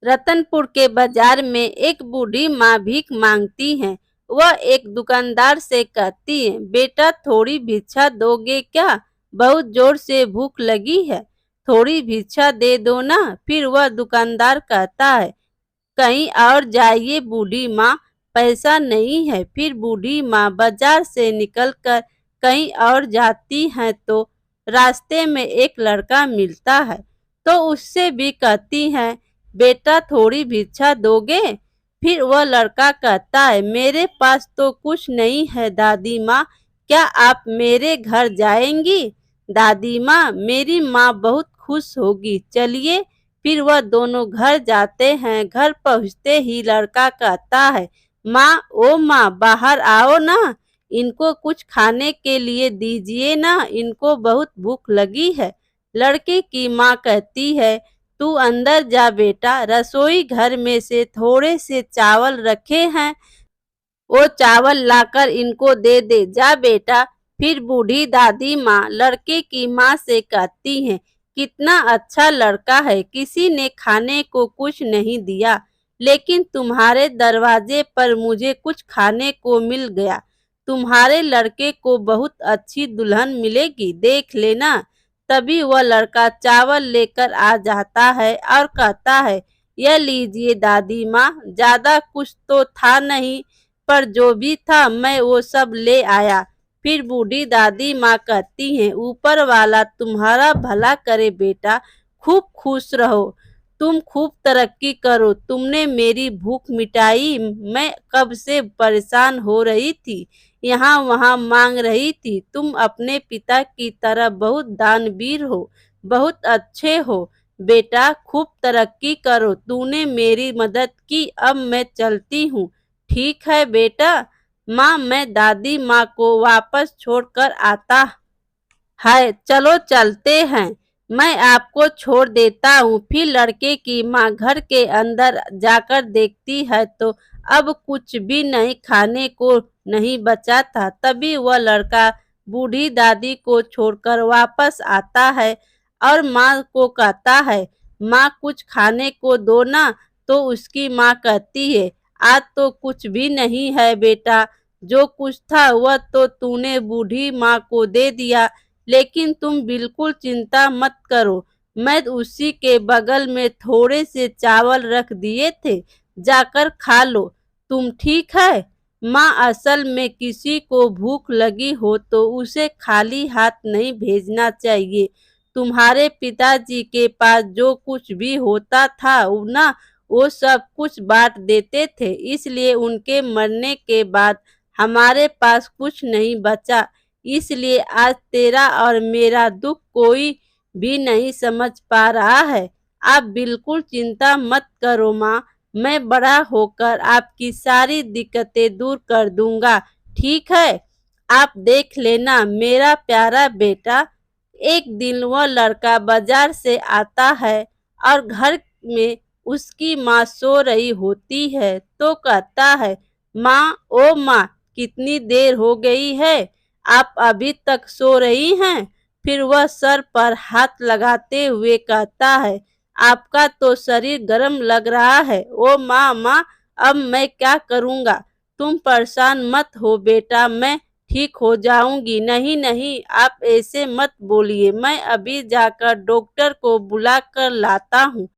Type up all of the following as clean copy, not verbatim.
रतनपुर के बाजार में एक बूढ़ी माँ भीख मांगती है। वह एक दुकानदार से कहती है, बेटा थोड़ी भिक्षा दोगे क्या? बहुत जोर से भूख लगी है, थोड़ी भिक्षा दे दो ना। फिर वह दुकानदार कहता है, कहीं और जाइए बूढ़ी माँ, पैसा नहीं है। फिर बूढ़ी माँ बाजार से निकलकर कहीं और जाती हैं तो रास्ते में एक लड़का मिलता है, तो उससे भी कहती हैं, बेटा थोड़ी भिक्षा दोगे? फिर वह लड़का कहता है, मेरे पास तो कुछ नहीं है दादी माँ, क्या आप मेरे घर जाएंगी? दादी माँ, मेरी माँ बहुत खुश होगी, चलिए। फिर वह दोनों घर जाते हैं। घर पहुंचते ही लड़का कहता है, माँ ओ माँ बाहर आओ ना, इनको कुछ खाने के लिए दीजिए ना, इनको बहुत भूख लगी है। लड़के की माँ कहती है, तू अंदर जा बेटा, रसोई घर में से थोड़े से चावल रखे हैं, वो चावल लाकर इनको दे दे, जा बेटा। फिर बूढ़ी दादी माँ लड़के की माँ से कहती हैं, कितना अच्छा लड़का है, किसी ने खाने को कुछ नहीं दिया, लेकिन तुम्हारे दरवाजे पर मुझे कुछ खाने को मिल गया। तुम्हारे लड़के को बहुत अच्छी दुल्हन मिलेगी, देख लेना। तभी वह लड़का चावल लेकर आ जाता है और कहता है, यह लीजिए दादी माँ, ज्यादा कुछ तो था नहीं, पर जो भी था मैं वो सब ले आया। फिर बूढ़ी दादी माँ कहती हैं, ऊपर वाला तुम्हारा भला करे बेटा, खूब खुश रहो, तुम खूब तरक्की करो, तुमने मेरी भूख मिटाई। मैं कब से परेशान हो रही थी, यहाँ वहाँ मांग रही थी, तुम अपने पिता की तरह बहुत दानवीर हो, बहुत अच्छे हो। बेटा खूब तरक्की करो, तूने मेरी मदद की, अब मैं चलती हूँ। ठीक है बेटा। माँ मैं दादी माँ को वापस छोड़कर आता है, चलो चलते हैं, मैं आपको छोड़ देता हूँ। फिर लड़के की माँ घर के अंदर जाकर देखती है तो अब कुछ भी नहीं, खाने को नहीं बचा था। तभी वह लड़का बूढ़ी दादी को छोड़कर वापस आता है और माँ को कहता है, माँ कुछ खाने को दो ना। तो उसकी माँ कहती है, आज तो कुछ भी नहीं है बेटा, जो कुछ था वह तो तूने बूढ़ी माँ को दे दिया, लेकिन तुम बिल्कुल चिंता मत करो, मैं उसी के बगल में थोड़े से चावल रख दिए थे, जाकर खा लो, तुम ठीक है? माँ असल में किसी को भूख लगी हो तो उसे खाली हाथ नहीं भेजना चाहिए। तुम्हारे पिताजी के पास जो कुछ भी होता था ना, वो सब कुछ बांट देते थे, इसलिए उनके मरने के बाद हमारे पास कुछ नहीं बचा। इसलिए आज तेरा और मेरा दुख कोई भी नहीं समझ पा रहा है। आप बिल्कुल चिंता मत करो माँ, मैं बड़ा होकर आपकी सारी दिक्कतें दूर कर दूंगा, ठीक है? आप देख लेना मेरा प्यारा बेटा। एक दिन वह लड़का बाजार से आता है और घर में उसकी माँ सो रही होती है, तो कहता है, माँ ओ माँ, कितनी देर हो गई है, आप अभी तक सो रही हैं? फिर वह सर पर हाथ लगाते हुए कहता है, आपका तो शरीर गर्म लग रहा है। ओ माँ माँ, अब मैं क्या करूँगा? तुम परेशान मत हो बेटा, मैं ठीक हो जाऊंगी। नहीं नहीं, आप ऐसे मत बोलिए, मैं अभी जाकर डॉक्टर को बुला कर लाता हूँ।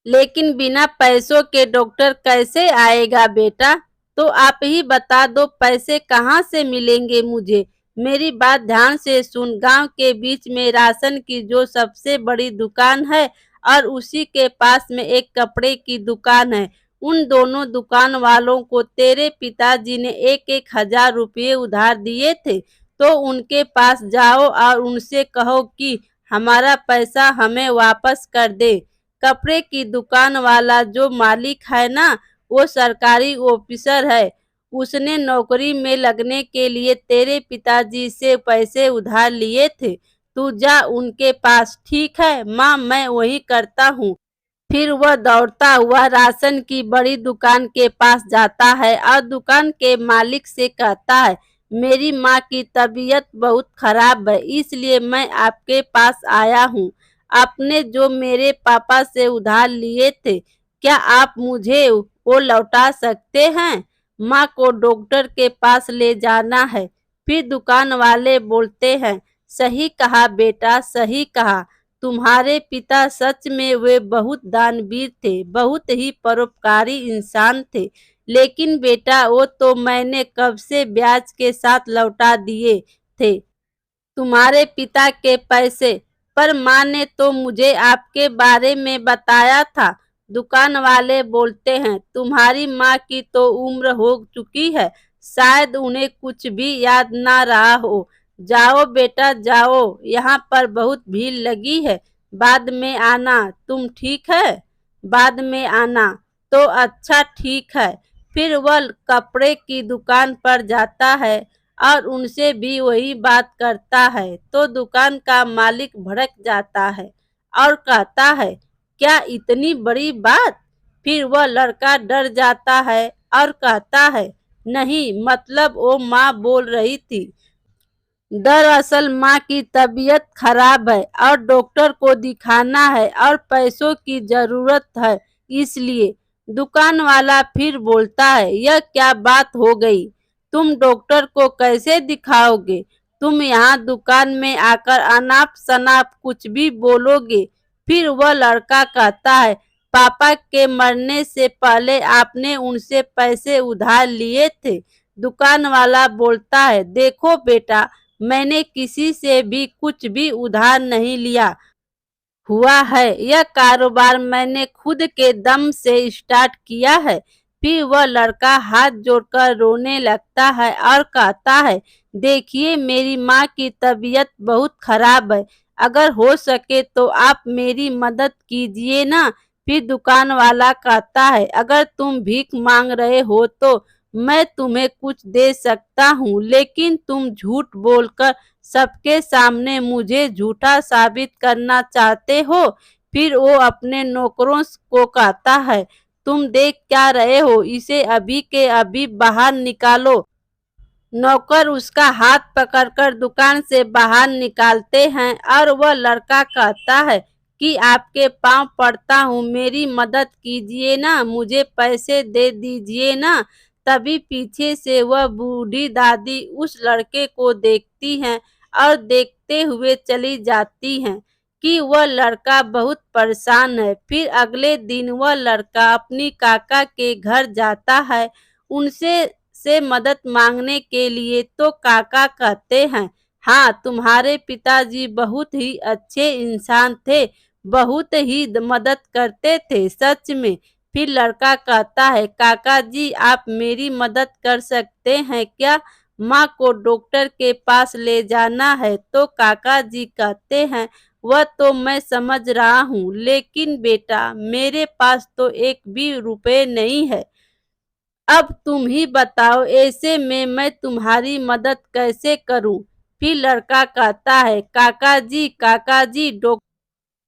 लेकिन बिना पैसों के डॉक्टर कैसे आएगा बेटा? तो आप ही बता दो, पैसे कहाँ से मिलेंगे मुझे? मेरी बात ध्यान से सुन, गांव के बीच में राशन की जो सबसे बड़ी दुकान है और उसी के पास में एक कपड़े की दुकान है, उन दोनों दुकान वालों को तेरे पिताजी ने 1-1 हजार रुपये उधार दिए थे, तो उनके पास जाओ और उनसे कहो कि हमारा पैसा हमें वापस कर दे। कपड़े की दुकान वाला जो मालिक है ना, वो सरकारी ऑफिसर है, उसने नौकरी में लगने के लिए तेरे पिताजी से पैसे उधार लिए थे, तू जा उनके पास, ठीक है? माँ मैं वही करता हूँ। फिर वह दौड़ता हुआ राशन की बड़ी दुकान के पास जाता है और दुकान के मालिक से कहता है, मेरी माँ की तबीयत बहुत खराब है, इसलिए मैं आपके पास आया हूँ। आपने जो मेरे पापा से उधार लिए थे, क्या आप मुझे वो लौटा सकते हैं? माँ को डॉक्टर के पास ले जाना है। फिर दुकान वाले बोलते हैं, सही कहा बेटा, सही कहा। तुम्हारे पिता सच में वे बहुत दानवीर थे, बहुत ही परोपकारी इंसान थे। लेकिन बेटा, वो तो मैंने कब से ब्याज के साथ लौटा दिए थे, तुम्हारे पिता के पैसे। पर माँ ने तो मुझे आपके बारे में बताया था। दुकान वाले बोलते हैं, तुम्हारी माँ की तो उम्र हो चुकी है, शायद उन्हें कुछ भी याद ना रहा हो। जाओ बेटा जाओ, यहाँ पर बहुत भीड़ लगी है, बाद में आना। तुम ठीक है? बाद में आना। तो अच्छा ठीक है। फिर वह कपड़े की दुकान पर जाता है और उनसे भी वही बात करता है, तो दुकान का मालिक भड़क जाता है और कहता है, क्या इतनी बड़ी बात? फिर वह लड़का डर जाता है और कहता है, नहीं, मतलब वो माँ बोल रही थी। दरअसल माँ की तबीयत खराब है और डॉक्टर को दिखाना है और पैसों की जरूरत है, इसलिए। दुकान वाला फिर बोलता है, यह क्या बात हो गई? तुम डॉक्टर को कैसे दिखाओगे? तुम यहाँ दुकान में आकर अनाप शनाप कुछ भी बोलोगे। फिर वह लड़का कहता है, पापा के मरने से पहले आपने उनसे पैसे उधार लिए थे। दुकान वाला बोलता है, देखो बेटा, मैंने किसी से भी कुछ भी उधार नहीं लिया हुआ है, यह कारोबार मैंने खुद के दम से स्टार्ट किया है। फिर वह लड़का हाथ जोड़कर रोने लगता है और कहता है, देखिए, मेरी माँ की तबीयत बहुत खराब है, अगर हो सके तो आप मेरी मदद कीजिए ना। फिर दुकान वाला कहता है, अगर तुम भीख मांग रहे हो तो मैं तुम्हें कुछ दे सकता हूँ, लेकिन तुम झूठ बोलकर सबके सामने मुझे झूठा साबित करना चाहते हो। फिर वो अपने नौकरों को कहता है, तुम देख क्या रहे हो, इसे अभी के अभी बाहर निकालो। नौकर उसका हाथ पकड़कर दुकान से बाहर निकालते हैं और वह लड़का कहता है कि आपके पांव पड़ता हूँ, मेरी मदद कीजिए ना, मुझे पैसे दे दीजिए ना। तभी पीछे से वह बूढ़ी दादी उस लड़के को देखती हैं और देखते हुए चली जाती हैं कि वह लड़का बहुत परेशान है। फिर अगले दिन वह लड़का अपनी काका के घर जाता है, उनसे मदद मांगने के लिए। तो काका कहते हैं, हाँ, तुम्हारे पिताजी बहुत ही अच्छे इंसान थे, बहुत ही मदद करते थे, सच में। फिर लड़का कहता है, काका जी, आप मेरी मदद कर सकते हैं क्या? माँ को डॉक्टर के पास ले जाना है। तो काका जी कहते हैं, वह तो मैं समझ रहा हूँ, लेकिन बेटा, मेरे पास तो एक भी रुपए नहीं है। अब तुम ही बताओ, ऐसे में मैं तुम्हारी मदद कैसे करूं? फिर लड़का कहता है, काका जी,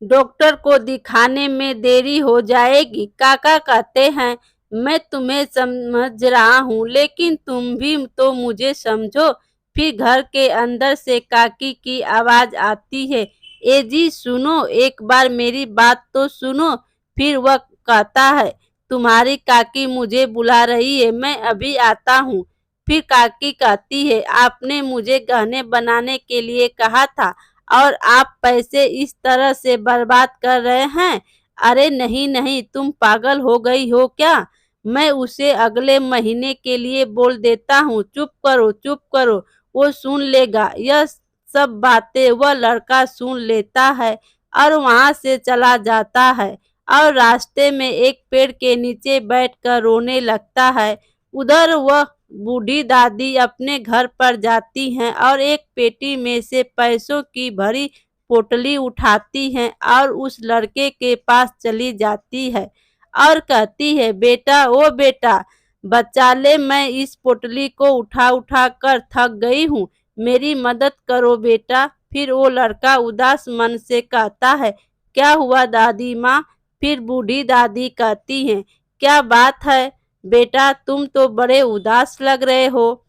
डॉक्टर को दिखाने में देरी हो जाएगी। काका कहते हैं, मैं तुम्हें समझ रहा हूँ, लेकिन तुम भी तो मुझे समझो। फिर घर के अंदर से काकी की आवाज आती है, ए जी सुनो, एक बार मेरी बात तो सुनो। फिर वह कहता है, तुम्हारी काकी मुझे बुला रही है, मैं अभी आता हूँ। फिर काकी कहती है, आपने मुझे गहने बनाने के लिए कहा था और आप पैसे इस तरह से बर्बाद कर रहे हैं। अरे नहीं नहीं, तुम पागल हो गई हो क्या? मैं उसे अगले महीने के लिए बोल देता हूँ, चुप करो चुप करो, वो सुन लेगा। यह सब बातें वह लड़का सुन लेता है और वहां से चला जाता है और रास्ते में एक पेड़ के नीचे बैठकर रोने लगता है। उधर वह बूढ़ी दादी अपने घर पर जाती हैं और एक पेटी में से पैसों की भरी पोटली उठाती हैं और उस लड़के के पास चली जाती है और कहती है, बेटा, ओ बेटा, बचा ले, मैं इस पोटली को उठा उठा कर थक गई हूँ, मेरी मदद करो बेटा। फिर वो लड़का उदास मन से कहता है, क्या हुआ दादी माँ? फिर बूढ़ी दादी कहती हैं, क्या बात है बेटा, तुम तो बड़े उदास लग रहे हो,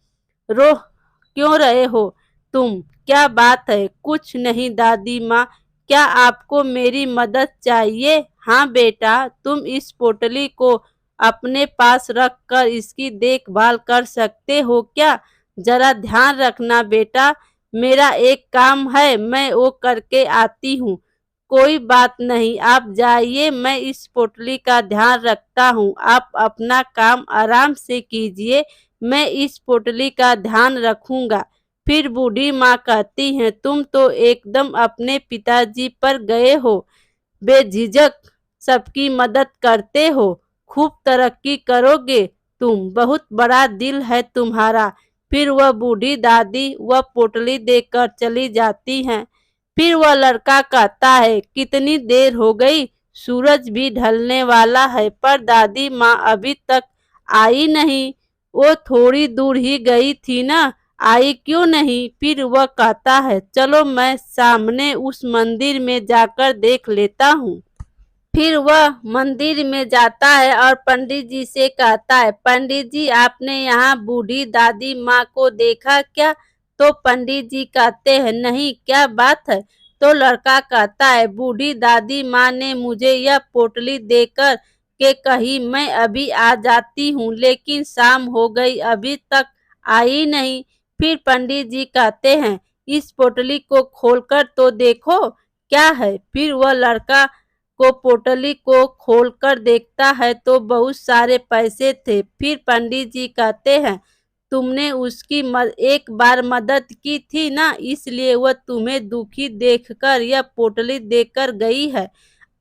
रो क्यों रहे हो तुम? क्या बात है? कुछ नहीं दादी माँ, क्या आपको मेरी मदद चाहिए? हाँ बेटा, तुम इस पोटली को अपने पास रख कर इसकी देखभाल कर सकते हो क्या? जरा ध्यान रखना बेटा, मेरा एक काम है, मैं वो करके आती हूँ। कोई बात नहीं, आप जाइए, मैं इस पोटली का ध्यान रखता हूँ। आप अपना काम आराम से कीजिए, मैं इस पोटली का ध्यान रखूंगा। फिर बूढ़ी माँ कहती हैं, तुम तो एकदम अपने पिताजी पर गए हो, बेझिझक सबकी मदद करते हो, खूब तरक्की करोगे तुम, बहुत बड़ा दिल है तुम्हारा। फिर वह बूढ़ी दादी वह पोटली देकर चली जाती हैं। फिर वह लड़का कहता है, कितनी देर हो गई, सूरज भी ढलने वाला है, पर दादी माँ अभी तक आई नहीं। वो थोड़ी दूर ही गई थी ना, आई क्यों नहीं? फिर वह कहता है, चलो मैं सामने उस मंदिर में जाकर देख लेता हूँ। फिर वह मंदिर में जाता है और पंडित जी से कहता है, पंडित जी आपने यहाँ बूढ़ी दादी माँ को देखा क्या? तो पंडित जी कहते हैं, नहीं, क्या बात है? तो लड़का कहता है, बूढ़ी दादी माँ ने मुझे यह पोटली देकर के कही मैं अभी आ जाती हूँ, लेकिन शाम हो गई अभी तक आई नहीं। फिर पंडित जी कहते हैं, इस पोटली को खोलकर तो देखो क्या है। फिर वह लड़का को पोटली को खोलकर देखता है तो बहुत सारे पैसे थे। फिर पंडित जी कहते हैं, तुमने उसकी एक बार मदद की थी ना, इसलिए वह तुम्हें दुखी देखकर यह पोटली देकर गई है।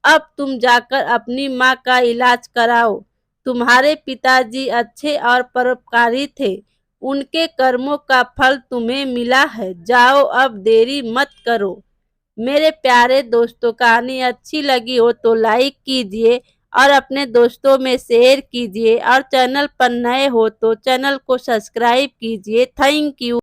अब तुम जाकर अपनी माँ का इलाज कराओ। तुम्हारे पिताजी अच्छे और परोपकारी थे, उनके कर्मों का फल तुम्हें मिला है। जाओ, अब देरी मत करो। मेरे प्यारे दोस्तों, कहानी अच्छी लगी हो तो लाइक कीजिए और अपने दोस्तों में शेयर कीजिए, और चैनल पर नए हो तो चैनल को सब्सक्राइब कीजिए। Thank you.